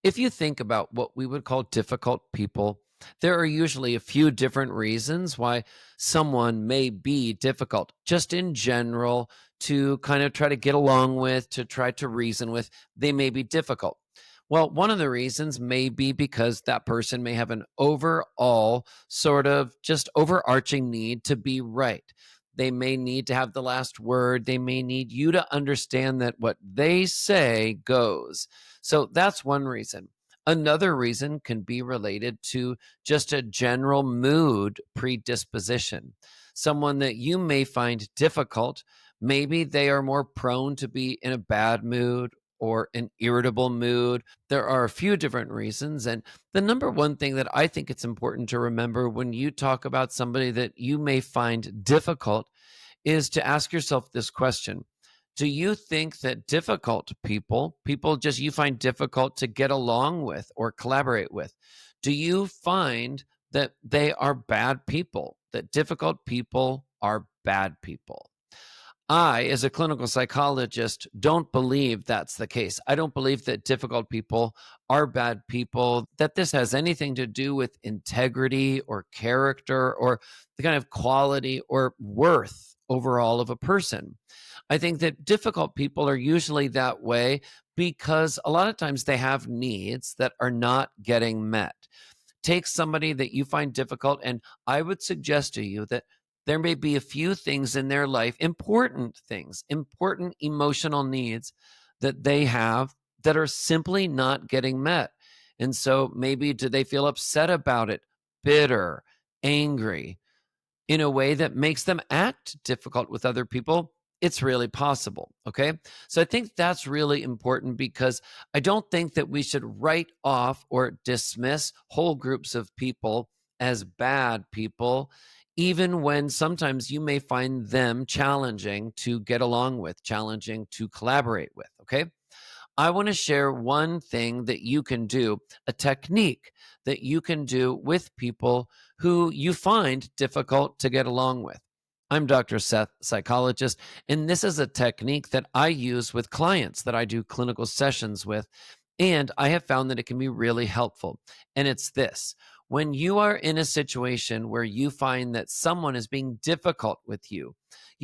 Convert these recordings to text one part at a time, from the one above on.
If you think about what we would call difficult people, there are usually a few different reasons why someone may be difficult, just in general, to kind of try to get along with, to try to reason with. They may be difficult. Well, one of the reasons may be because that person may have an overall sort of just overarching need to be right. They may need to have the last word. They may need you to understand that what they say goes. So that's one reason. Another reason can be related to just a general mood predisposition. Someone that you may find difficult, maybe they are more prone to be in a bad mood or an irritable mood. There are a few different reasons. And the number one thing that I think it's important to remember when you talk about somebody that you may find difficult is to ask yourself this question. Do you think that difficult people just you find difficult to get along with or collaborate with, do you find that they are bad people, that difficult people are bad people? I, as a clinical psychologist, don't believe that's the case. I don't believe that difficult people are bad people, that this has anything to do with integrity or character or the kind of quality or worth overall of a person. I think that difficult people are usually that way because a lot of times they have needs that are not getting met. Take somebody that you find difficult, and I would suggest to you that there may be a few things in their life, important things, important emotional needs that they have that are simply not getting met. And so maybe do they feel upset about it, bitter, angry, in a way that makes them act difficult with other people? It's really possible. Okay. So I think that's really important because I don't think that we should write off or dismiss whole groups of people as bad people, even when sometimes you may find them challenging to get along with, challenging to collaborate with. Okay. I want to share one thing that you can do, a technique that you can do with people who you find difficult to get along with. I'm Dr. Seth, psychologist, and this is a technique that I use with clients that I do clinical sessions with. And I have found that it can be really helpful. And it's this: when you are in a situation where you find that someone is being difficult with you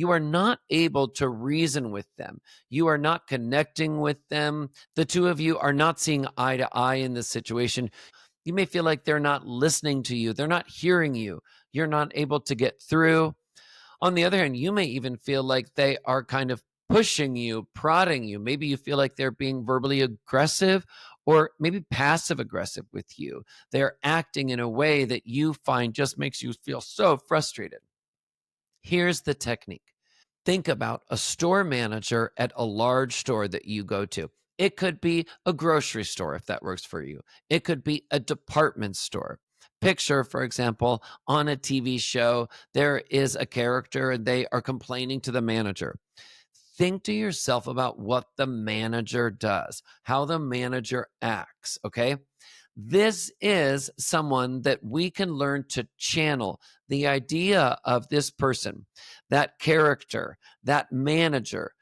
are not able to reason with them. You are not connecting with them. The two of you are not seeing eye to eye in this situation. You may feel like they're not listening to you, they're not hearing you, you're not able to get through. On the other hand, you may even feel like they are kind of pushing you, prodding you. Maybe you feel like they're being verbally aggressive or maybe passive aggressive with you. They're acting in a way that you find just makes you feel so frustrated. Here's the technique. Think about a store manager at a large store that you go to. It could be a grocery store if that works for you. It could be a department store. Picture, for example, on a TV show, there is a character and they are complaining to the manager. Think to yourself about what the manager does, how the manager acts, okay? This is someone that we can learn to channel the idea of this person, that character, that manager.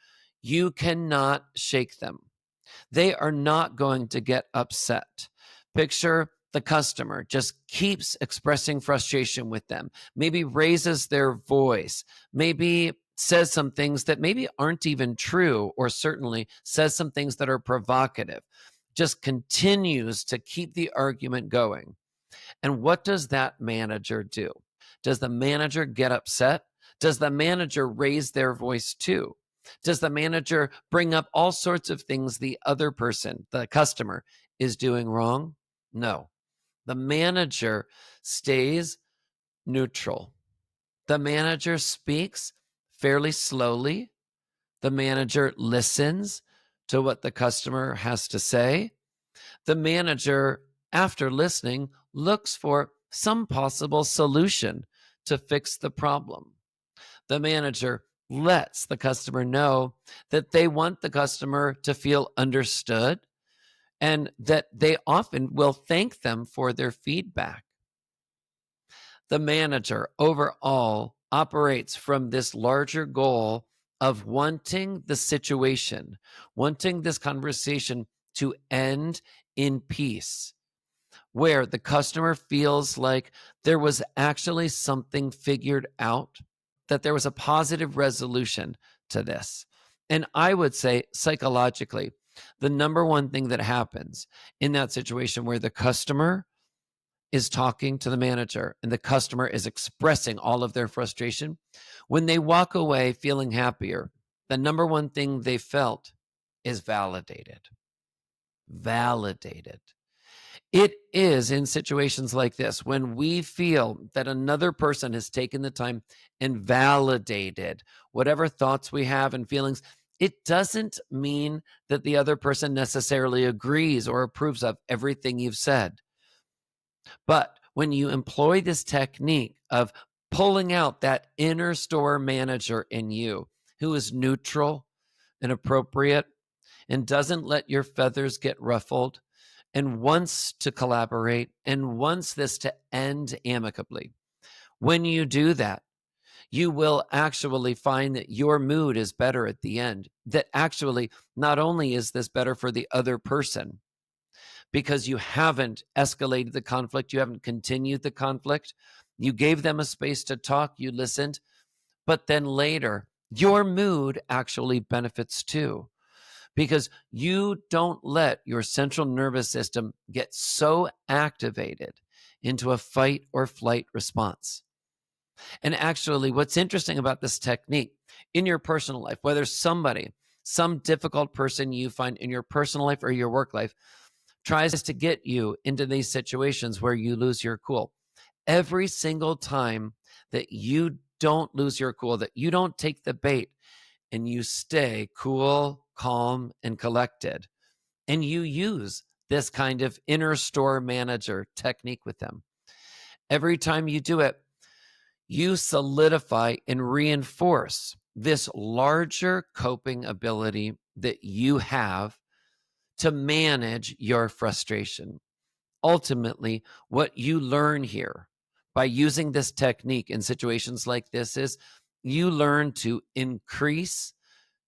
You cannot shake them. They are not going to get upset. Picture the customer just keeps expressing frustration with them, maybe raises their voice, maybe says some things that maybe aren't even true, or certainly says some things that are provocative, just continues to keep the argument going. And what does that manager do? Does the manager get upset? Does the manager raise their voice too? Does the manager bring up all sorts of things the other person, the customer, is doing wrong? No. The manager stays neutral. The manager speaks fairly slowly. The manager listens to what the customer has to say. The manager, after listening, looks for some possible solution to fix the problem. The manager lets the customer know that they want the customer to feel understood and that they often will thank them for their feedback. The manager overall operates from this larger goal of wanting the situation, wanting this conversation to end in peace, where the customer feels like there was actually something figured out, that there was a positive resolution to this. And I would say psychologically, the number one thing that happens in that situation where the customer is talking to the manager and the customer is expressing all of their frustration, when they walk away feeling happier, the number one thing they felt is validated. Validated. It is in situations like this when we feel that another person has taken the time and validated whatever thoughts we have and feelings. It doesn't mean that the other person necessarily agrees or approves of everything you've said. But when you employ this technique of pulling out that inner store manager in you who is neutral and appropriate and doesn't let your feathers get ruffled and wants to collaborate and wants this to end amicably. When you do that, you will actually find that your mood is better at the end. That actually, not only is this better for the other person, because you haven't escalated the conflict, you haven't continued the conflict, you gave them a space to talk, you listened, but then later, your mood actually benefits too because you don't let your central nervous system get so activated into a fight or flight response. And actually, what's interesting about this technique in your personal life, whether somebody, some difficult person you find in your personal life or your work life, tries to get you into these situations where you lose your cool, every single time that you don't lose your cool, that you don't take the bait and you stay cool, calm, and collected, and you use this kind of inner store manager technique with them. Every time you do it, you solidify and reinforce this larger coping ability that you have to manage your frustration. Ultimately, what you learn here by using this technique in situations like this is you learn to increase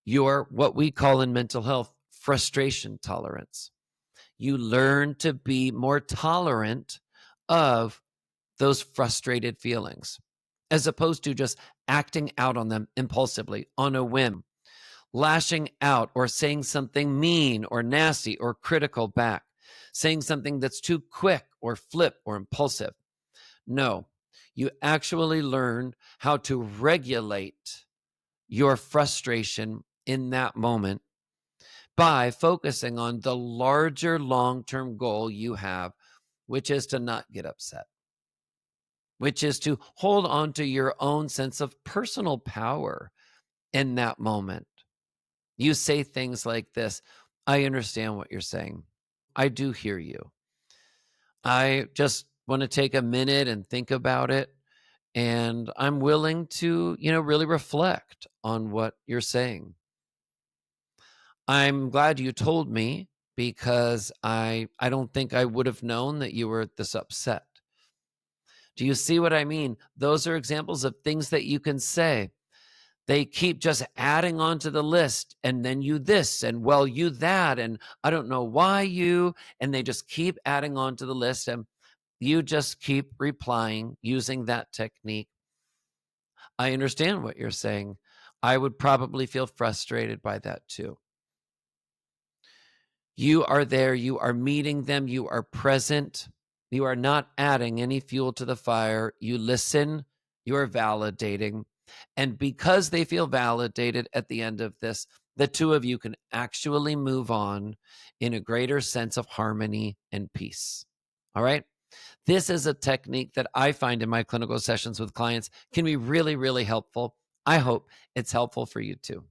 your, what we call in mental health, frustration tolerance. You learn to be more tolerant of those frustrated feelings as opposed to just acting out on them impulsively on a whim, lashing out or saying something mean or nasty or critical back, saying something that's too quick or flip or impulsive. No, you actually learn how to regulate your frustration in that moment by focusing on the larger long-term goal you have, which is to not get upset, which is to hold on to your own sense of personal power in that moment. You say things like this: I understand what you're saying. I do hear you. I just want to take a minute and think about it. And I'm willing to, really reflect on what you're saying. I'm glad you told me because I don't think I would have known that you were this upset. Do you see what I mean? Those are examples of things that you can say. They keep just adding on to the list, and then you this, and well, you that, and I don't know why you, and they just keep adding on to the list, and you just keep replying using that technique. I understand what you're saying. I would probably feel frustrated by that too. You are there, you are meeting them, you are present. You are not adding any fuel to the fire. You listen, you are validating. And because they feel validated at the end of this, the two of you can actually move on in a greater sense of harmony and peace. All right? This is a technique that I find in my clinical sessions with clients can be really, really helpful. I hope it's helpful for you too.